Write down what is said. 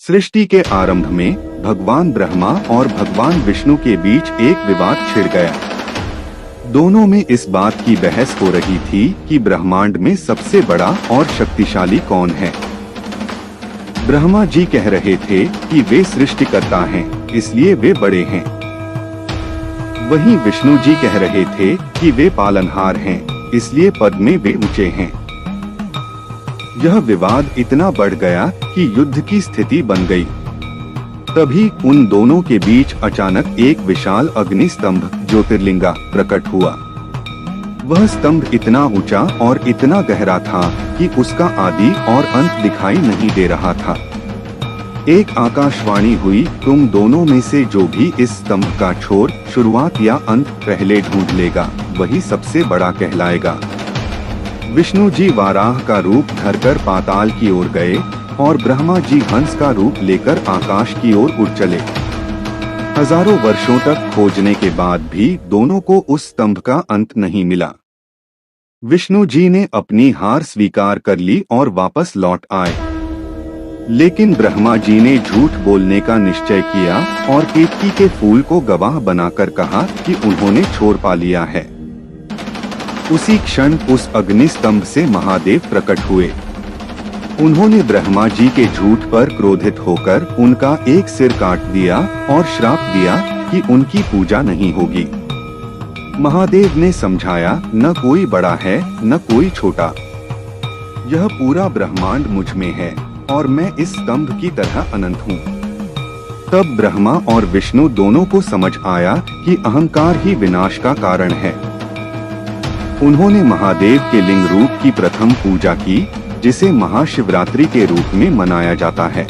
सृष्टि के आरंभ में भगवान ब्रह्मा और भगवान विष्णु के बीच एक विवाद छिड़ गया। दोनों में इस बात की बहस हो रही थी कि ब्रह्मांड में सबसे बड़ा और शक्तिशाली कौन है। ब्रह्मा जी कह रहे थे कि वे सृष्टिकर्ता हैं, इसलिए वे बड़े हैं। वहीं विष्णु जी कह रहे थे कि वे पालनहार हैं, इसलिए पद में वे ऊंचे हैं। यह विवाद इतना बढ़ गया कि युद्ध की स्थिति बन गई। तभी उन दोनों के बीच अचानक एक विशाल अग्नि स्तंभ ज्योतिर्लिंगा प्रकट हुआ। वह स्तंभ इतना ऊंचा और इतना गहरा था कि उसका आदि और अंत दिखाई नहीं दे रहा था। एक आकाशवाणी हुई, तुम दोनों में से जो भी इस स्तंभ का छोर, शुरुआत या अंत पहले ढूंढ लेगा, वही सबसे बड़ा कहलाएगा। विष्णु जी वाराह का रूप धरकर पाताल की ओर गए और ब्रह्मा जी हंस का रूप लेकर आकाश की ओर उड़ चले। हजारों वर्षों तक खोजने के बाद भी दोनों को उस स्तंभ का अंत नहीं मिला। विष्णु जी ने अपनी हार स्वीकार कर ली और वापस लौट आए। लेकिन ब्रह्मा जी ने झूठ बोलने का निश्चय किया और केतकी के फूल को गवाह बनाकर कहा कि उन्होंने छोर पा लिया है। उसी क्षण उस अग्नि स्तंभ से महादेव प्रकट हुए। उन्होंने ब्रह्मा जी के झूठ पर क्रोधित होकर उनका एक सिर काट दिया और श्राप दिया कि उनकी पूजा नहीं होगी। महादेव ने समझाया, न कोई बड़ा है न कोई छोटा, यह पूरा ब्रह्मांड मुझ में है और मैं इस स्तंभ की तरह अनंत हूँ। तब ब्रह्मा और विष्णु दोनों को समझ आया कि अहंकार ही विनाश का कारण है। उन्होंने महादेव के लिंग रूप की प्रथम पूजा की, जिसे महाशिवरात्रि के रूप में मनाया जाता है।